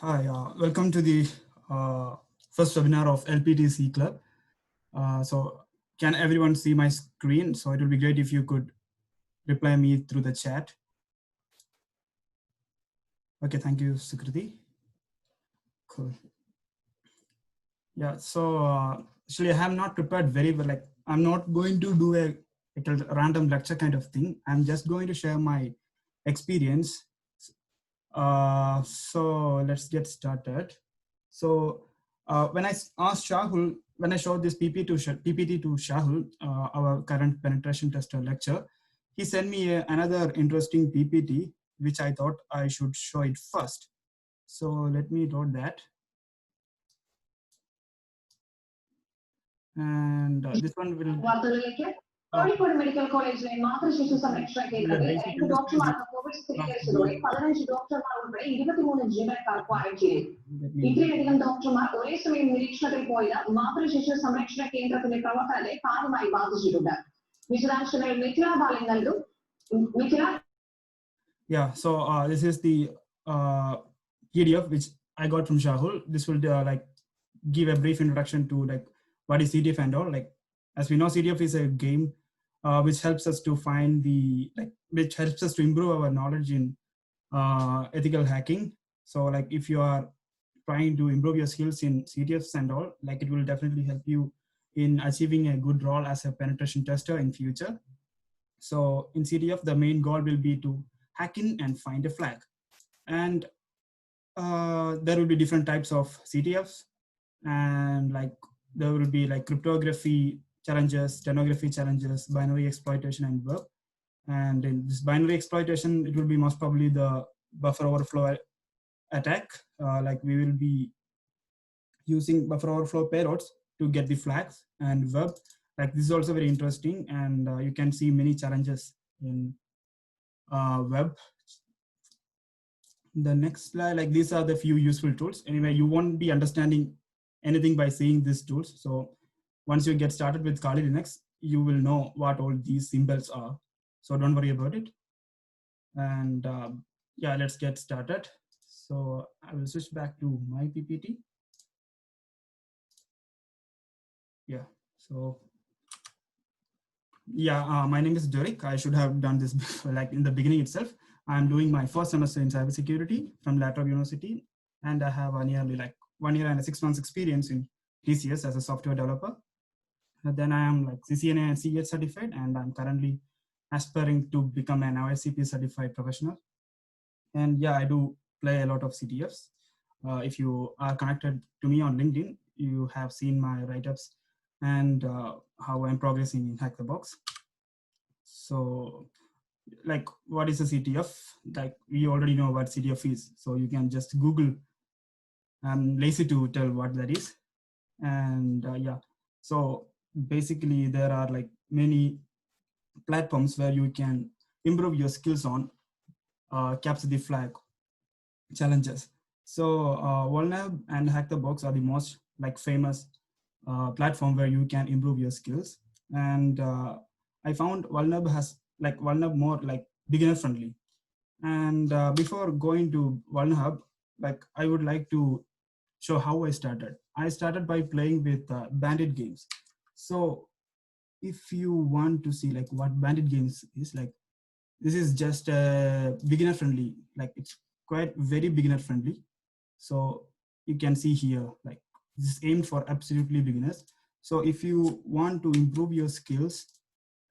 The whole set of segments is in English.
Hi, welcome to the first webinar of LPTC Club. So can everyone see my screen? So it would be great if you could reply me through the chat. Okay, thank you, Sukriti. Cool. Yeah, so actually I have not prepared very well. Like I'm not going to do a random lecture kind of thing. I'm just going to share my experience. So let's get started. So when I asked Shahul, when I showed this PPT to Shahul, our current penetration tester lecture, he sent me another interesting PPT, which I thought I should show it first. So let me load that. And this one will Kozhikode medical കോളേജിലെ മാതൃശിശു സംരക്ഷണ കേന്ദ്രത്തിൽ basic 2 understanding ഡോക്ടർമാർക്ക് Covid of സ്ഥിരീകരിച്ചതോടെ 15 ഡോക്ടർമാർ ഉൾപ്പെടെ 23 ജീവനക്കാർ ക്വാറന്റീനിൽ. ഇത്രയധികം ഡോക്ടർമാർ ഒരേ സമയം നിരീക്ഷണത്തിൽ പോയത് മാതൃശിശു സംരക്ഷണ കേന്ദ്രത്തിന്റെ പ്രവർത്തനത്തെ കാര്യമായി ബാധിച്ചിട്ടുണ്ട്. വിശദാംശങ്ങൾ മിഥില ബാലൻ നൽകും. Mithila. Yeah, so this is the PDF which I got from Shahul. This will like give a brief introduction to like what is CTF and all. Like as we know, CTF is a game which helps us to find which helps us to improve our knowledge in ethical hacking. So like if you are trying to improve your skills in CTFs and all, like it will definitely help you in achieving a good role as a penetration tester in future. So in CTF, the main goal will be to hack in and find a flag. And there will be different types of CTFs, and like there will be like cryptography challenges, stenography challenges, binary exploitation, and web. And in this binary exploitation, it will be most probably the buffer overflow attack. Like we will be using buffer overflow payloads to get the flags. And web, like this is also very interesting, and you can see many challenges in web. The next slide, like these are the few useful tools. Anyway, you won't be understanding anything by seeing these tools. So once you get started with Kali Linux, you will know what all these symbols are. So don't worry about it. And yeah, let's get started. So I will switch back to my PPT. Yeah, so yeah, my name is Derek. I should have done this before, like in the beginning itself. I'm doing my first semester in cybersecurity from Trobe University, and I have a nearly like 1 year and 6 months experience in TCS as a software developer. And then I am like CCNA and CEH certified, and I'm currently aspiring to become an OSCP certified professional. And yeah, I do play a lot of CTFs. If you are connected to me on LinkedIn, you have seen my write-ups and how I'm progressing in Hack the Box. So like what is a CTF? Like we already know what CTF is, so you can just Google. I'm lazy to tell what that is. And yeah, so basically there are like many platforms where you can improve your skills on capture the flag challenges. So Vulnerab and Hack the Box are the most like famous platform where you can improve your skills. And I found Vulnerab more like beginner friendly. And before going to Vulnerab, like I would like to show how I started. I started by playing with bandit games. So if you want to see like what bandit games is like, this is just beginner friendly. Like it's quite very beginner friendly. So you can see here, like this is aimed for absolutely beginners. So if you want to improve your skills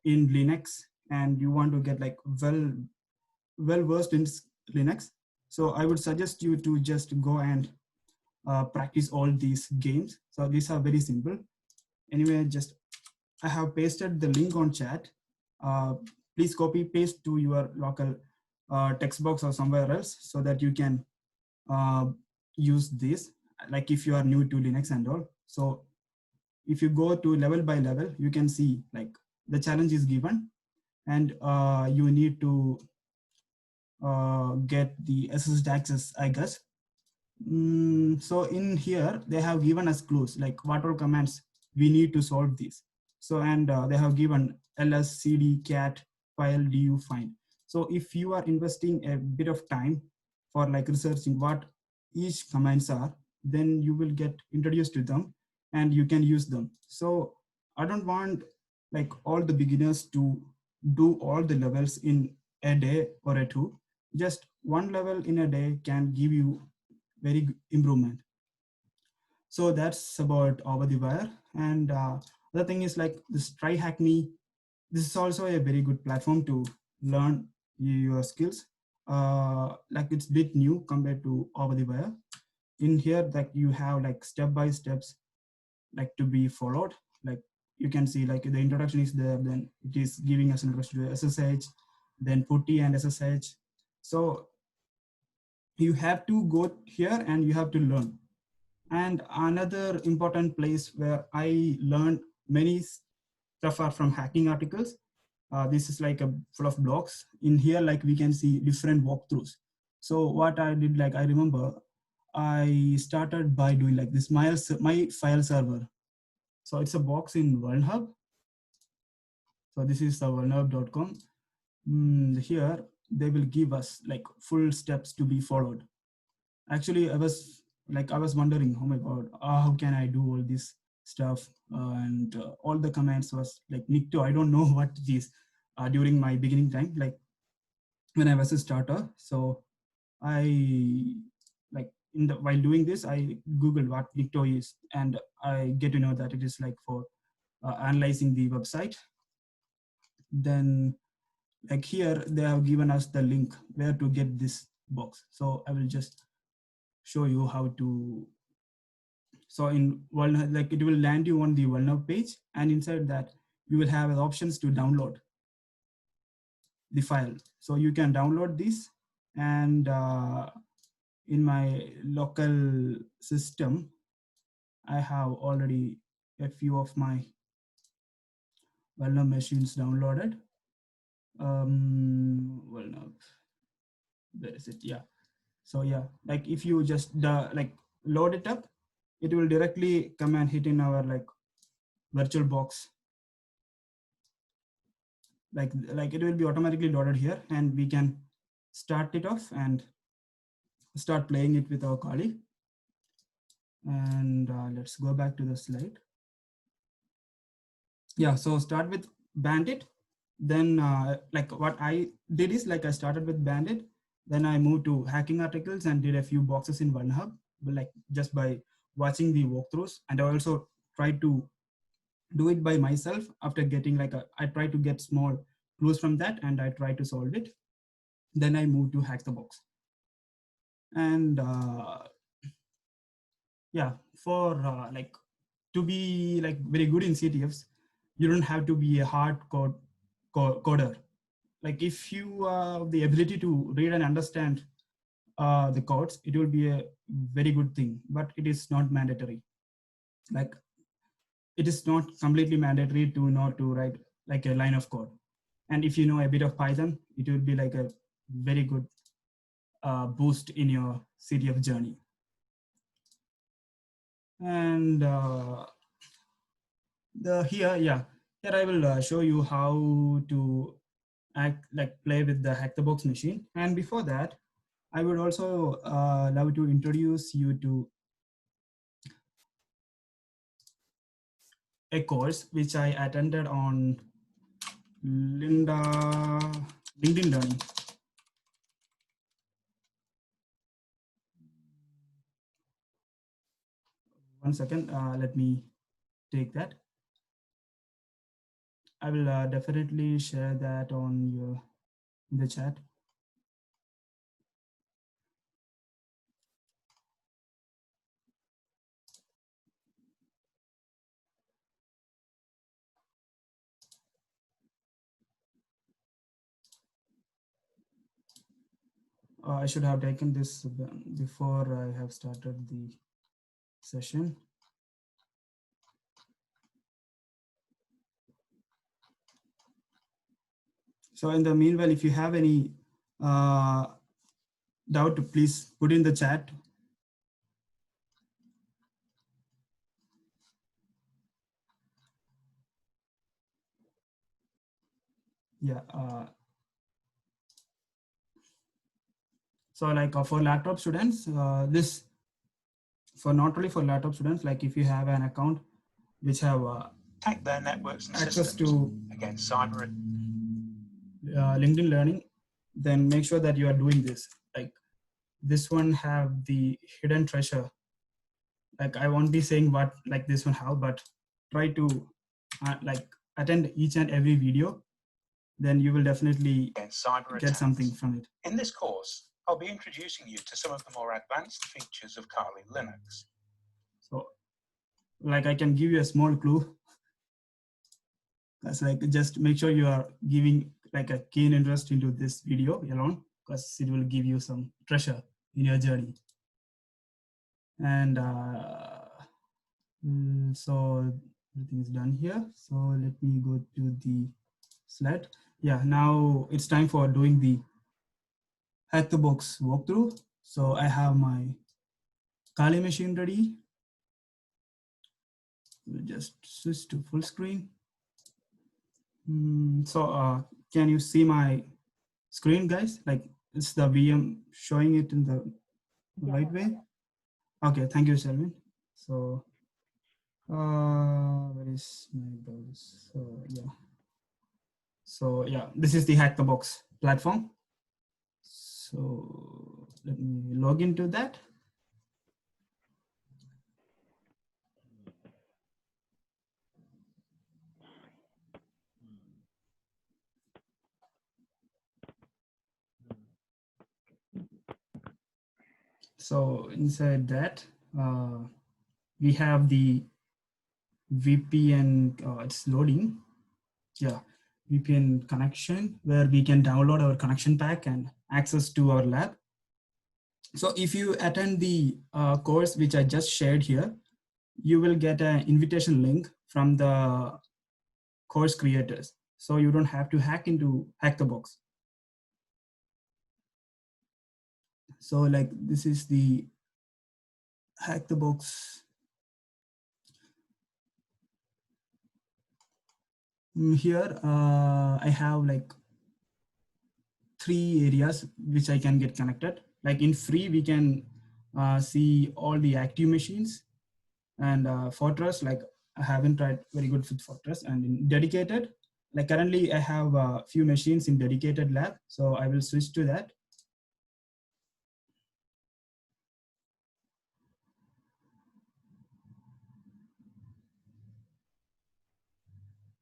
in Linux and you want to get like well versed in Linux, so I would suggest you to just go and practice all these games. So these are very simple. Anyway, just I have pasted the link on chat. Please copy paste to your local text box or somewhere else so that you can use this, like if you are new to Linux and all. So if you go to level by level, you can see like the challenge is given, and you need to get the assisted access, I guess. So in here they have given us clues like what are commands we need to solve this. So and they have given ls cd cat file du find. So if you are investing a bit of time for like researching what each commands are, then you will get introduced to them and you can use them. So I don't want like all the beginners to do all the levels in a day or a two. Just one level in a day can give you very good improvement. So that's about over the wire. And the thing is like this Try Hack Me. This is also a very good platform to learn your skills. Like it's a bit new compared to over the wire. In here, like you have like step by steps like to be followed. Like you can see like the introduction is there, then it is giving us an introduction to SSH, then PuTTY and SSH. So you have to go here and you have to learn. And another important place where I learned many stuff are from hacking articles. This is like a full of blogs. In here, like we can see different walkthroughs. So what I did, like I remember, I started by doing like this my file server. So it's a box in Vulnhub. So this is the vulnhub.com. Here they will give us like full steps to be followed. Actually, I was wondering, oh my god, how can I do all this stuff? And all the commands was like Nikto. I don't know what it is during my beginning time, like when I was a starter. So I like while doing this, I googled what Nikto is, and I get to know that it is like for analyzing the website. Then like here they have given us the link where to get this box. So I will just show you how to. So in Vulnerable, like it will land you on the Vulnerable page, and inside that you will have options to download the file. So you can download this, and in my local system, I have already a few of my Vulnerable machines downloaded. Vulnerable, where is it? Yeah. So yeah, like if you just like load it up, it will directly come and hit in our like virtual box. Like it will be automatically loaded here, and we can start it off and start playing it with our colleague. And let's go back to the slide. Yeah, so start with Bandit. Then like what I did is like I started with Bandit, then I moved to hacking articles and did a few boxes in OneHub, but like just by watching the walkthroughs. And I also tried to do it by myself after getting like I tried to get small clues from that and I tried to solve it. Then I moved to hack the box. And yeah, for like to be like very good in CTFs, you don't have to be a hardcore coder. Like if you have the ability to read and understand the codes, it will be a very good thing, but it is not mandatory. Like it is not completely mandatory to know to write like a line of code. And if you know a bit of Python, it will be like a very good boost in your CTF journey. And here I will show you how to play with the hack the box machine. And before that, I would also love to introduce you to a course which I attended on LinkedIn Learning. One second, let me take that. I will definitely share that on in the chat. I should have taken this before I have started the session. So in the meanwhile, if you have any doubt, please put in the chat. Yeah. So like for laptop students, not only for laptop students, like if you have an account which have protect their networks and access systems to against cyber. LinkedIn Learning, then make sure that you are doing this. Like this one have the hidden treasure. Like I won't be saying what like this one have, but try to like attend each and every video, then you will definitely get something from it. In this course, I'll be introducing you to some of the more advanced features of Kali Linux. So like I can give you a small clue. That's like just make sure you are giving like a keen interest into this video alone, because it will give you some treasure in your journey. And so everything is done here. So let me go to the slide. Yeah, now it's time for doing the hack the box walkthrough. So I have my Kali machine ready. We'll just switch to full screen. So can you see my screen, guys? Like it's the VM showing it in the right way. Okay, thank you, Shelvin. So where is my browser? So yeah, this is the hack the box platform. So let me log into that. So inside that, we have the VPN, it's loading. Yeah, VPN connection where we can download our connection pack and access to our lab. So if you attend the course which I just shared here, you will get an invitation link from the course creators. So you don't have to hack the box. So like this is the hack the box. Here I have like 3 areas which I can get connected. Like in free, we can see all the active machines, and Fortress, like I haven't tried very good with Fortress. And in dedicated, like currently I have a few machines in dedicated lab, so I will switch to that.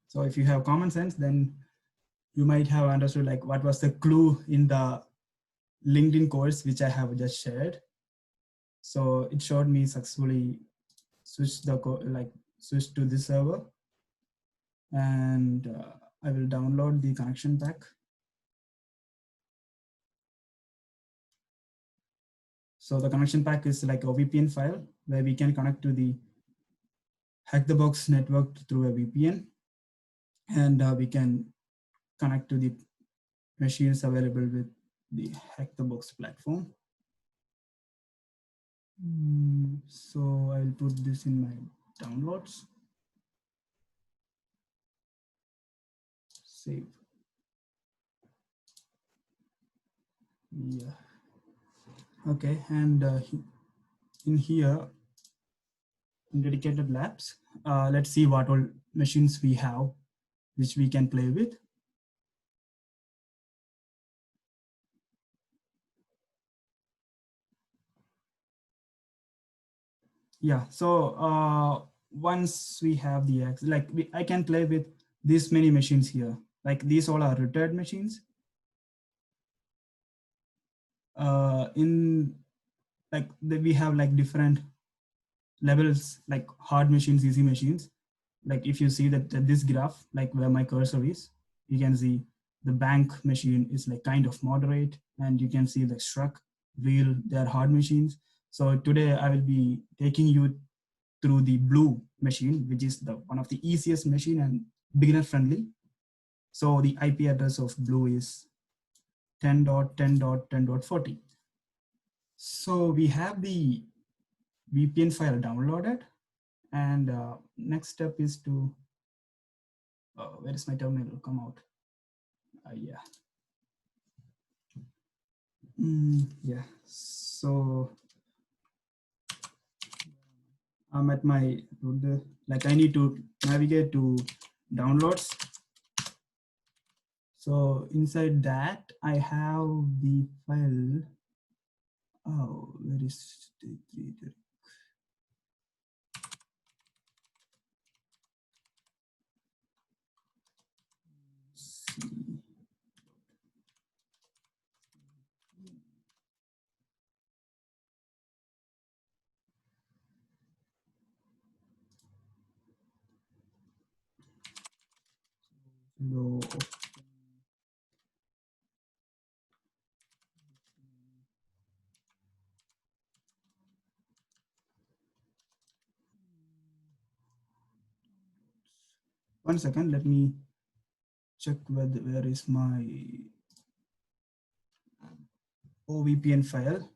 So if you have common sense, then you might have understood like what was the clue in the LinkedIn course which I have just shared. So it showed me successfully switch to this server, and I will download the connection pack. So the connection pack is like a VPN file where we can connect to the hack the box network through a VPN, and we can connect to the machines available with the hack the box platform. So I'll put this in my downloads. Save. Yeah. Okay, and in here, in dedicated labs, let's see what all machines we have which we can play with. Yeah, so once we have the access, like I can play with this many machines here. Like these all are retired machines. In like we have like different levels, like hard machines, easy machines. Like if you see that this graph, like where my cursor is, you can see the bank machine is like kind of moderate, and you can see the struck wheel, they're hard machines. So today I will be taking you through the blue machine, which is the one of the easiest machine and beginner friendly. So the IP address of blue is 10.10.10.40. So we have the VPN file downloaded, and next step is to where is my terminal? Come out. Yeah. Yeah, so I'm at my, like I need to navigate to downloads. So inside that I have the file. Oh, where is the see. So, one second, let me check where is my OVPN file.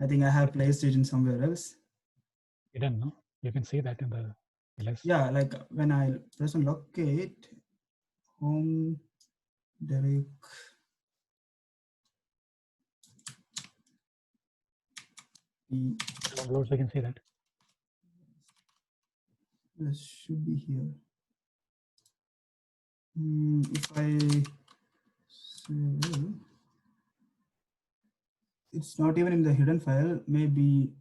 I think I have placed it in somewhere else. Hidden, no? You can see that in the list. Yeah, like when I press on locate, home, Derek. Downloads, you can see that. This should be here. If I say, it's not even in the hidden file, maybe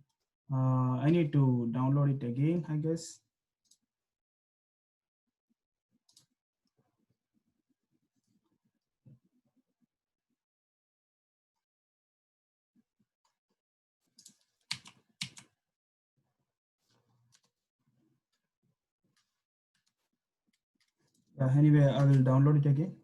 I need to download it again, I guess. Anyway, I will download it again.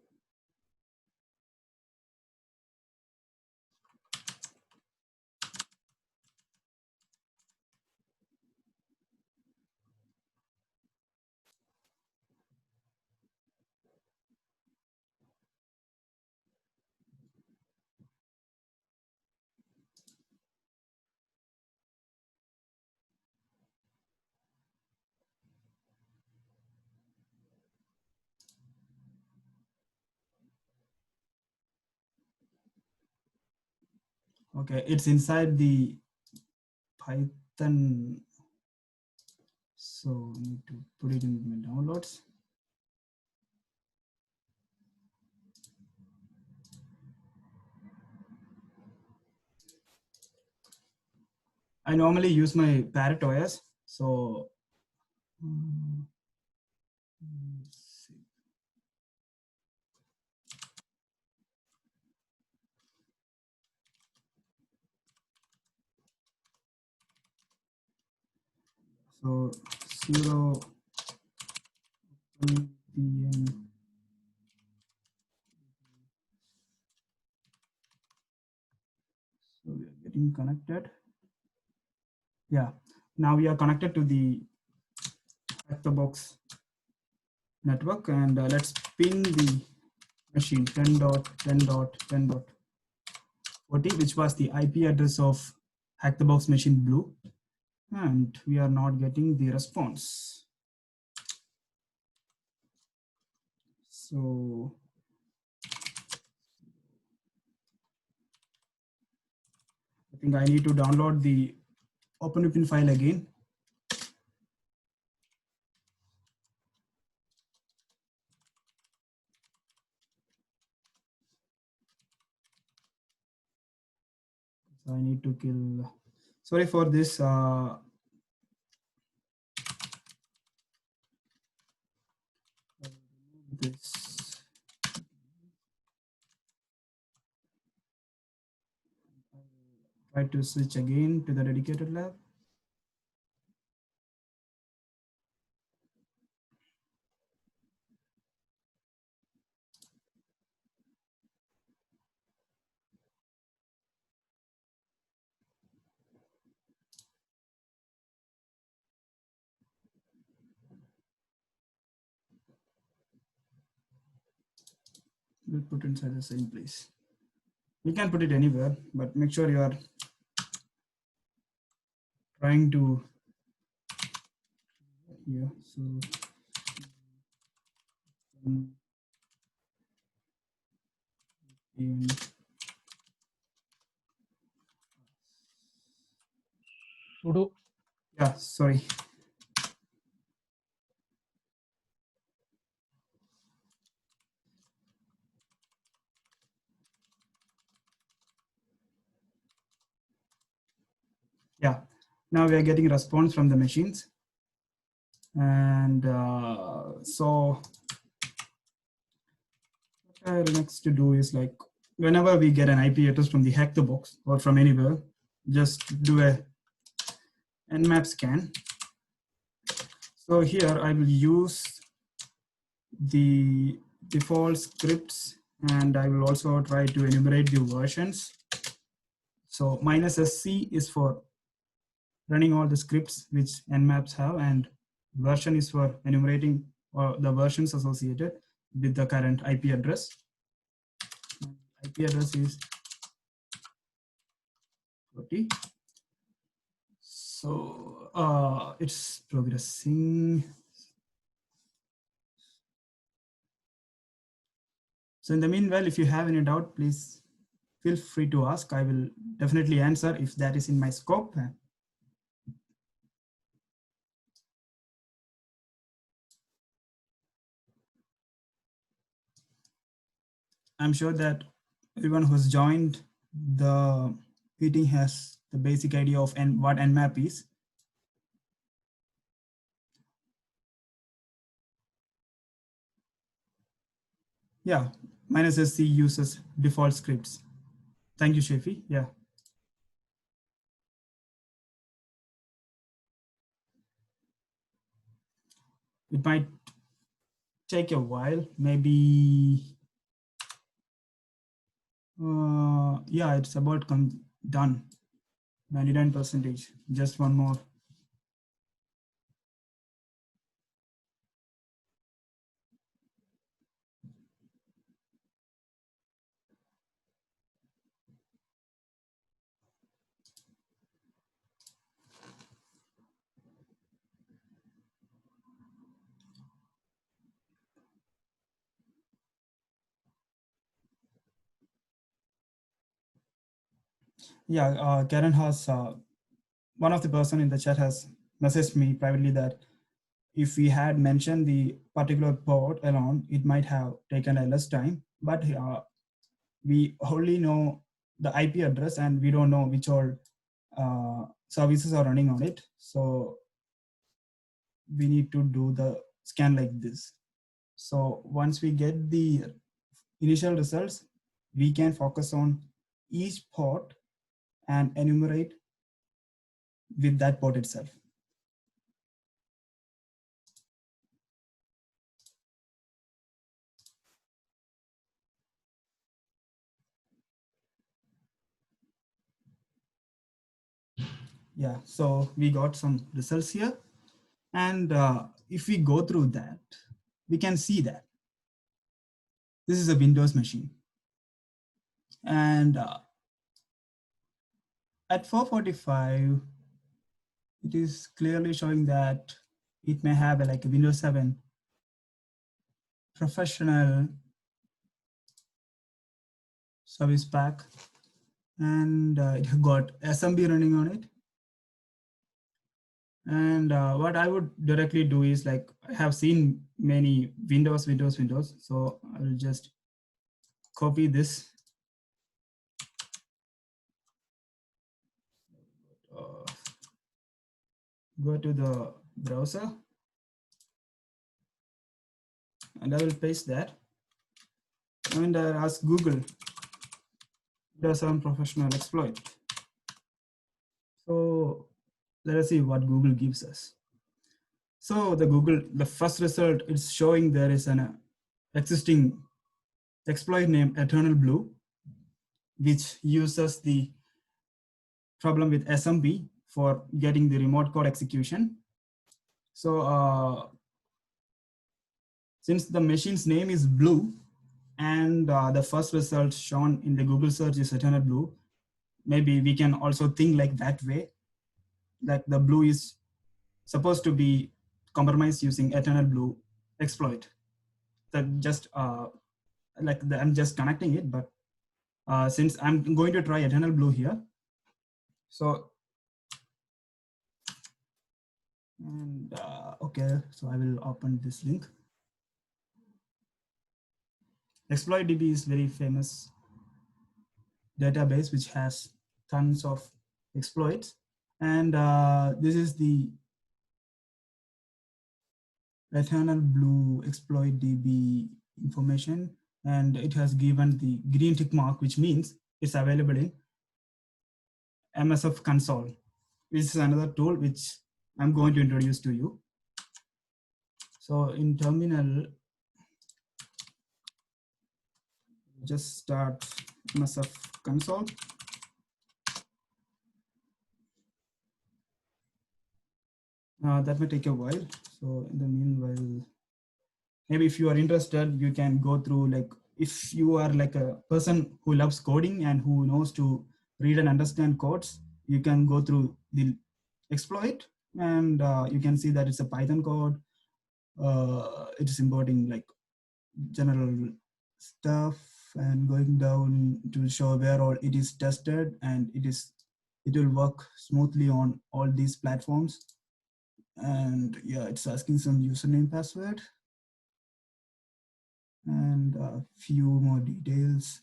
Okay, it's inside the Python. So I need to put it in my downloads. I normally use my Parrot OS. So let's see. So 0 PM. So we are getting connected. Yeah, now we are connected to the Hack the Box network, and let's ping the machine 10.10.10.40, which was the IP address of Hack the Box machine blue, and we are not getting the response. So I think I need to download the OpenWPN file again. So I need to kill. Sorry for this. This. Try to switch again to the dedicated lab. We'll put it inside the same place. You can put it anywhere, but make sure you are trying to. Yeah. So. And, sudo. Yeah, sorry. Yeah, now we are getting a response from the machines. And so what I next to do is like, whenever we get an IP address from the hack the box or from anywhere, just do a nmap scan. So here I will use the default scripts, and I will also try to enumerate the versions. So -sc is for running all the scripts which nmaps have, and version is for enumerating the versions associated with the current IP address. IP address is 40. So it's progressing. So in the meanwhile, if you have any doubt, please feel free to ask. I will definitely answer if that is in my scope. I'm sure that everyone who's joined the meeting has the basic idea of what nmap is. Yeah, -sc uses default scripts. Thank you, Shafi. Yeah. It might take a while, maybe. Yeah, it's about done. 99%. Just one more. Yeah, Karen has, one of the person in the chat has messaged me privately that if we had mentioned the particular port alone, it might have taken a less time, but we only know the IP address and we don't know which all services are running on it. So we need to do the scan like this. So once we get the initial results, we can focus on each port and enumerate with that port itself. Yeah, so we got some results here. And if we go through that, we can see that this is a Windows machine. And at 445, it is clearly showing that it may have like a Windows 7 professional service pack, and it got SMB running on it. And what I would directly do is like, I have seen many Windows. So I will just copy this. Go to the browser and I will paste that. And I ask Google, does some professional exploit? So let us see what Google gives us. So the first result is showing there is an existing exploit named Eternal Blue, which uses the problem with SMB for getting the remote code execution. So since the machine's name is Blue and the first result shown in the Google search is Eternal Blue, maybe we can also think like that way, that the blue is supposed to be compromised using Eternal Blue exploit. That just I'm just connecting it, but since I'm going to try Eternal Blue here, so And okay, so I will open this link. ExploitDB is very famous database which has tons of exploits. And this is the eternal blue ExploitDB information. And it has given the green tick mark, which means it's available in MSF console, which is another tool which I'm going to introduce to you. So in terminal, just start MSF console. That may take a while. So in the meanwhile, maybe if you are interested, you can go through, like, if you are like a person who loves coding and who knows to read and understand codes, you can go through the exploit, and you can see that it's a Python code. It is importing like general stuff and going down to show where all it is tested, and it will work smoothly on all these platforms. And yeah, it's asking some username, password, and a few more details.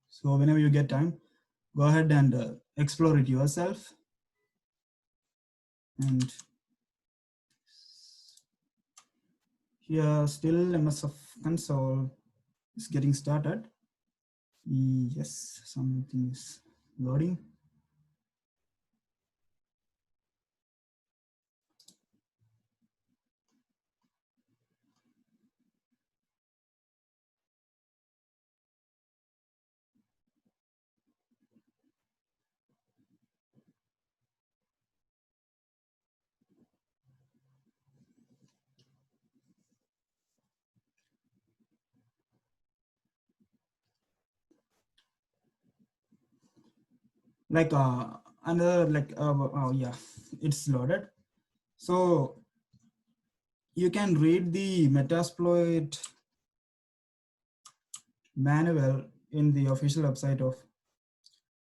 So whenever you get time, go ahead and explore it yourself. And here still MSF console is getting started. Yes, something is loading. Like another, like oh yeah, it's loaded. So you can read the Metasploit manual in the official website of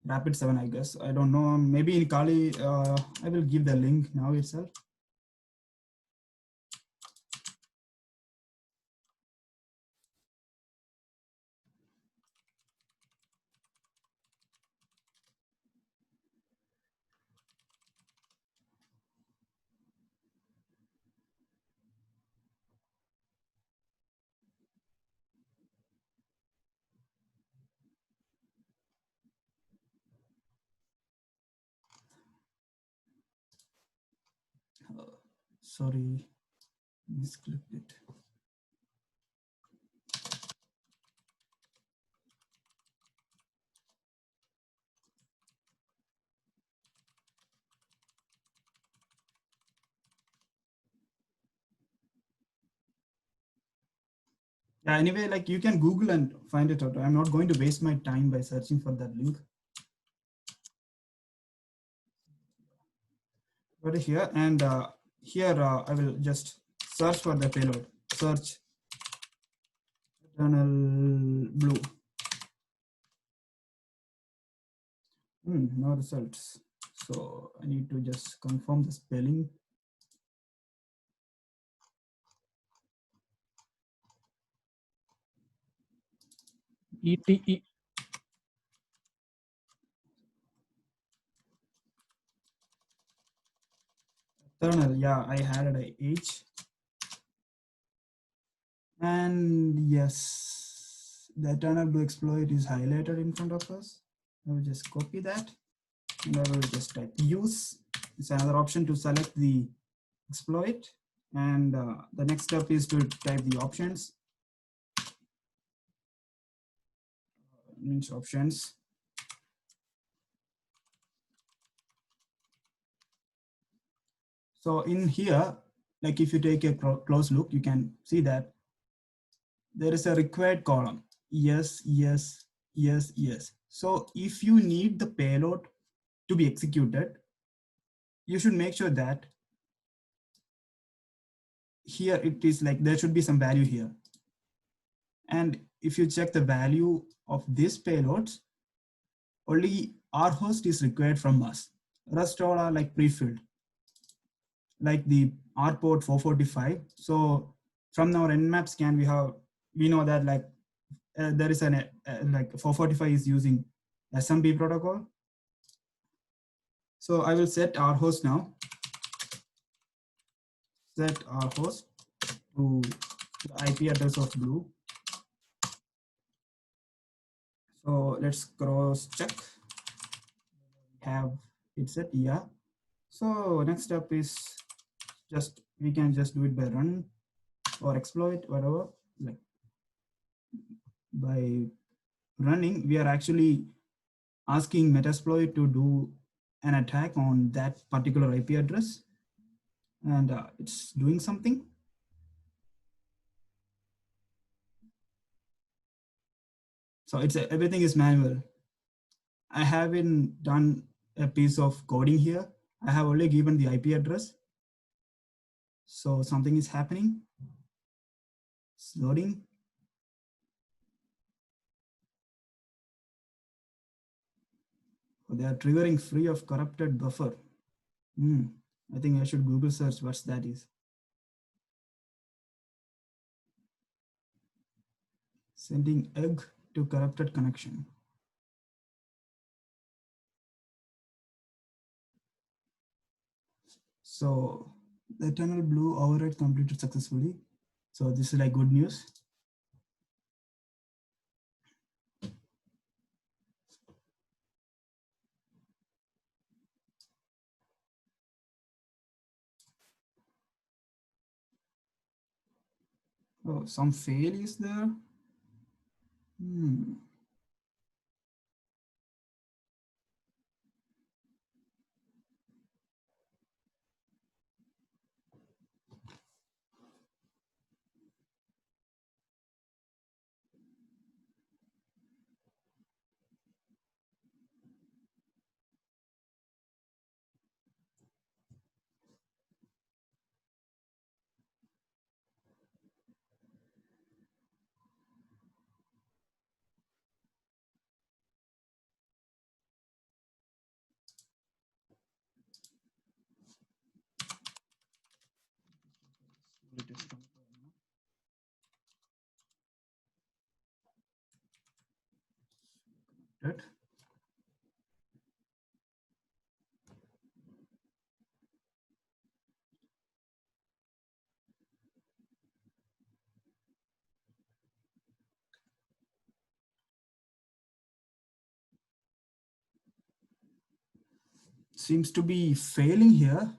Rapid7, I guess. I don't know, maybe in Kali, I will give the link now itself. Sorry, misclicked it. Yeah, anyway, like you can Google and find it out. I'm not going to waste my time by searching for that link. Go to here, and here I will just search for the payload. Search eternal blue. No results. So I need to just confirm the spelling. ETE. Eternal, yeah, I had a H. And yes, the eternal blue exploit is highlighted in front of us. I will just copy that, and I will just type use. It's another option to select the exploit. And the next step is to type the options. Means options. So in here, like if you take a close look, you can see that there is a required column. Yes, yes, yes, yes. So if you need the payload to be executed, you should make sure that here it is like there should be some value here. And if you check the value of this payloads, only our host is required from us. Rest all are like pre-filled. like the R port 445. So from our Nmap scan, we know that like there is an like 445 is using SMB protocol. So I will set our host now. Set our host to the IP address of blue. So let's cross check. Have it set, yeah. So next step is we can just do it by run or exploit, whatever. Like by running, we are actually asking Metasploit to do an attack on that particular IP address, and it's doing something. So everything is manual. I haven't done a piece of coding here. I have only given the IP address. So something is happening. It's loading. They are triggering free of corrupted buffer. I think I should Google search what that is. Sending egg to corrupted connection. So the tunnel blue override completed successfully. So this is like good news. Oh, some fail is there. Right. Seems to be failing here.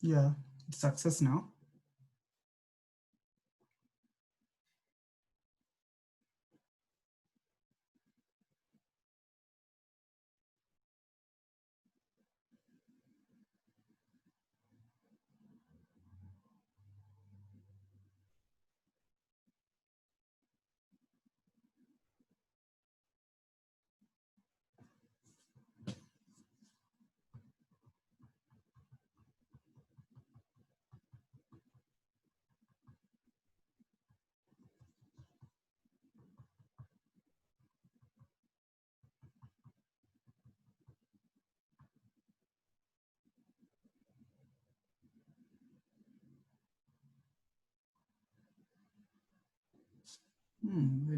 Yeah, it's success now.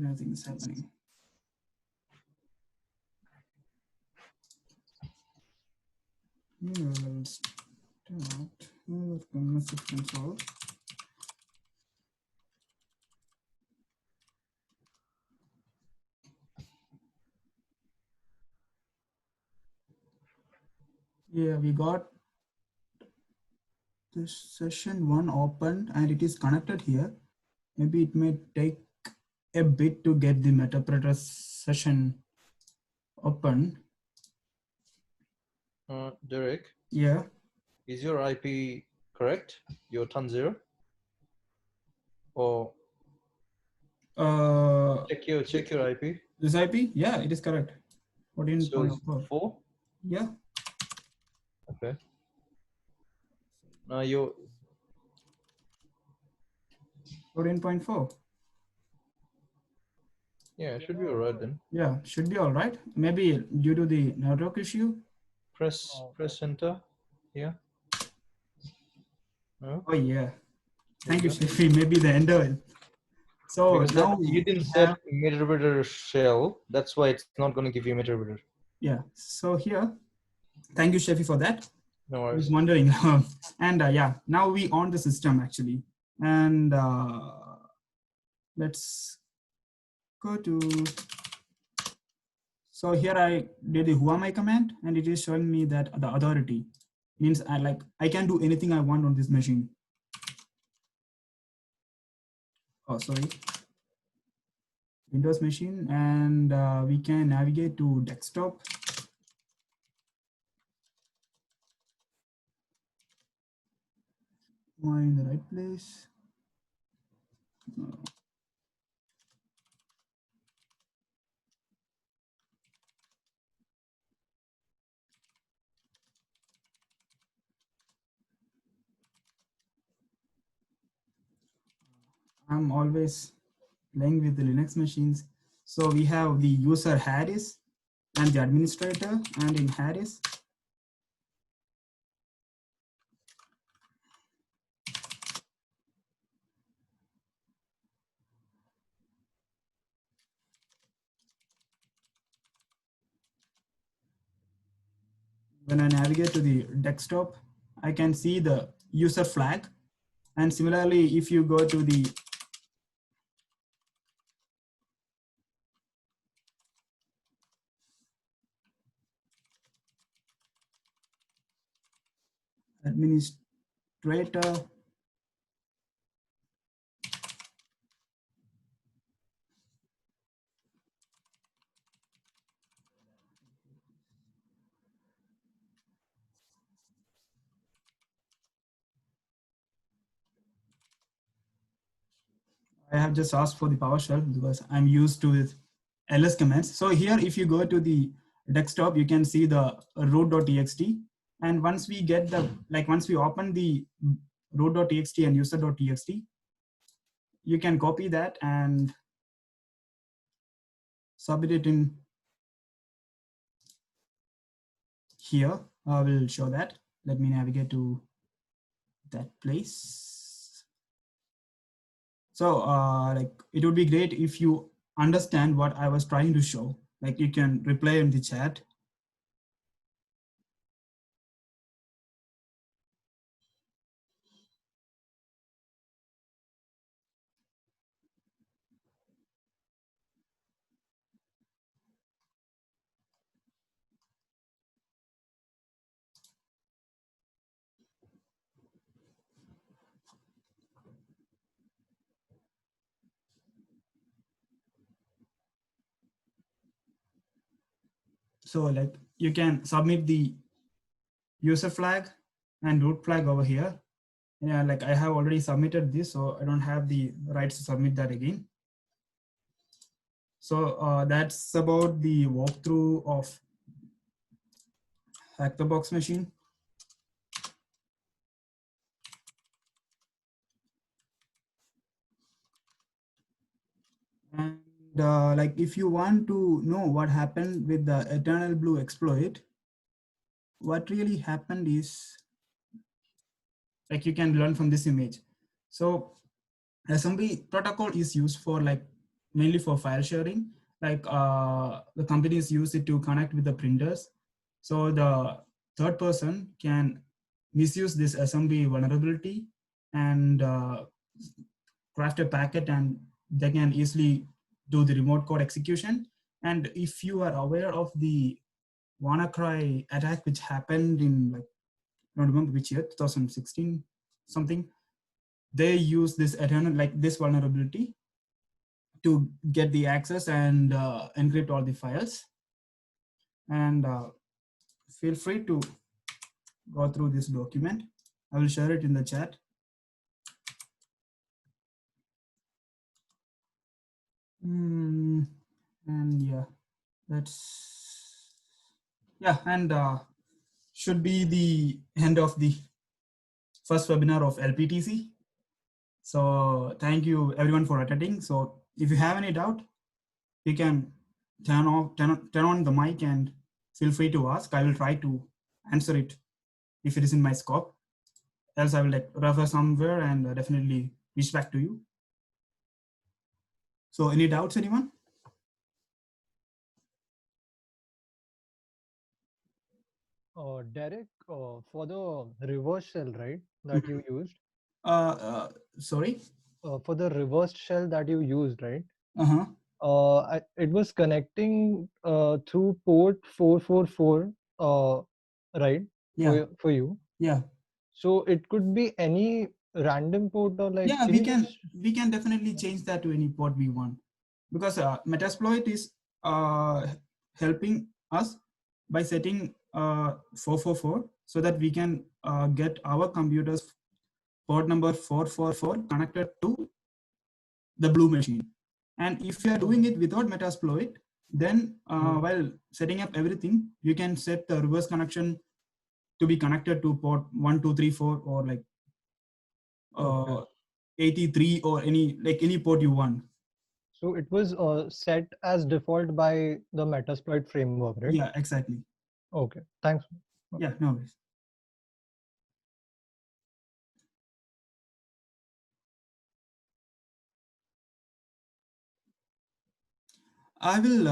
Nothing is happening. Let's start message console. Yeah, we got this session 1 opened and it is connected here. Maybe it may take a bit to get the Metapreter session open. Derek? Yeah. Is your IP correct? Your TAN0? Or check your IP? This IP? Yeah, it is correct. 14.4. 4? Yeah. Okay. Now 14.4. Yeah, it should be alright then. Yeah, should be all right. Maybe due to the network issue. Press enter. Yeah. No? Oh yeah. Thank you, There you go. Shafi. Maybe the ender. So Because now you didn't we set have, meter shell. That's why it's not going to give you meter. yeah. So here, thank you, Shafi, for that. No I was worries. wondering. And yeah, now we on the system actually. And let's go to, so here I did the who am I command, and it is showing me that the authority means I can do anything I want on this machine. Oh, sorry. Windows machine, and we can navigate to desktop. Am I in the right place? No. I'm always playing with the Linux machines. So we have the user Harris and the administrator, and in Harris, when I navigate to the desktop, I can see the user flag. And similarly, if you go to the administrator, I have just asked for the PowerShell because I'm used to it ls commands. So here, if you go to the desktop, you can see the root.txt. And once we get the, once we open the root.txt and user.txt, you can copy that and submit it in here. I will show that. Let me navigate to that place. So it would be great if you understand what I was trying to show. Like you can reply in the chat. So like you can submit the user flag and root flag over here. Yeah, like I have already submitted this, so I don't have the rights to submit that again. So that's about the walkthrough of Hack the Box machine. And like if you want to know what happened with the Eternal Blue exploit, what really happened is, like you can learn from this image. So assembly protocol is used for mainly for file sharing. Like the companies use it to connect with the printers. So the third person can misuse this assembly vulnerability and craft a packet, and they can easily do the remote code execution. And if you are aware of the WannaCry attack, which happened in I don't remember which year, 2016 something, they use this eternal this vulnerability to get the access and encrypt all the files. And feel free to go through this document. I will share it in the chat. And yeah, that's, yeah, and should be the end of the first webinar of LPTC. So thank you everyone for attending. So if you have any doubt, you can turn on the mic and feel free to ask. I will try to answer it if it is in my scope. Else I will like refer somewhere and definitely reach back to you. So any doubts, anyone? Derek, for the reverse shell, right, that you used, Sorry. for the reversed shell that you used, right, Uh-huh. it was connecting through port 444, right, Yeah. for you. Yeah. So it could be any random port, or like, Yeah, can we you can just definitely change that to any port we want, because Metasploit is helping us by setting 444 so that we can get our computer's port number 444 connected to the blue machine. And if you are doing it without Metasploit, then while setting up everything, you can set the reverse connection to be connected to port 1234 or like Okay. 83 or any port you want. So it was set as default by the Metasploit framework, right? Yeah, exactly. Okay, thanks. Yeah, no worries. I will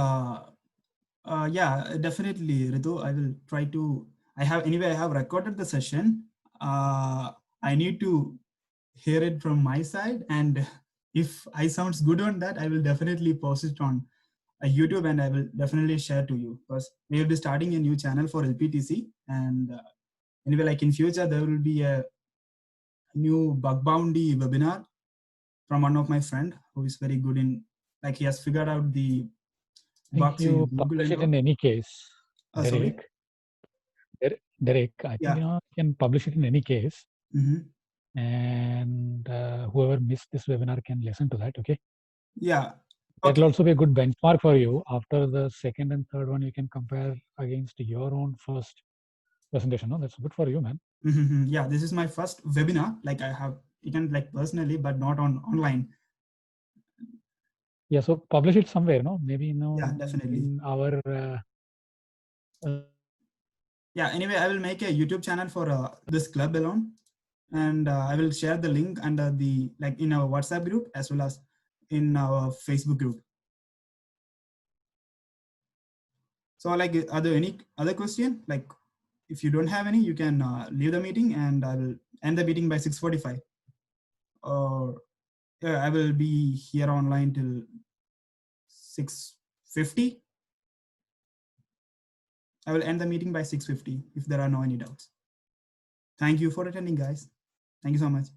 yeah, definitely, Ritu. I will try to. I have recorded the session. I need to hear it from my side, and if I sounds good on that, I will definitely post it on YouTube, and I will definitely share to you, because we will be starting a new channel for LPTC, and anyway, like in future there will be a new bug bounty webinar from one of my friend who is very good in, like, he has figured out the I think bugs in you Google publish and it all. in any case, Sorry. Derek. Derek, I think Yeah. you can publish it in any case, Mm-hmm. and whoever missed this webinar can listen to that. Okay. Yeah. That will Okay. also be a good benchmark for you. After the second and third one, you can compare against your own first presentation. No, that's good for you, man. Mm-hmm. Yeah, this is my first webinar. Like I have taken like personally, but not on online. Yeah, so publish it somewhere, no? Maybe Yeah, definitely. in our. Yeah. Anyway, I will make a YouTube channel for this club alone, and I will share the link under the, like, in our WhatsApp group as well as in our Facebook group. So, like, are there any other question? Like, if you don't have any, you can leave the meeting, and I will end the meeting by 6:45. Or yeah, I will be here online till 6:50. I will end the meeting by 6:50 if there are no any doubts. Thank you for attending, guys. Thank you so much.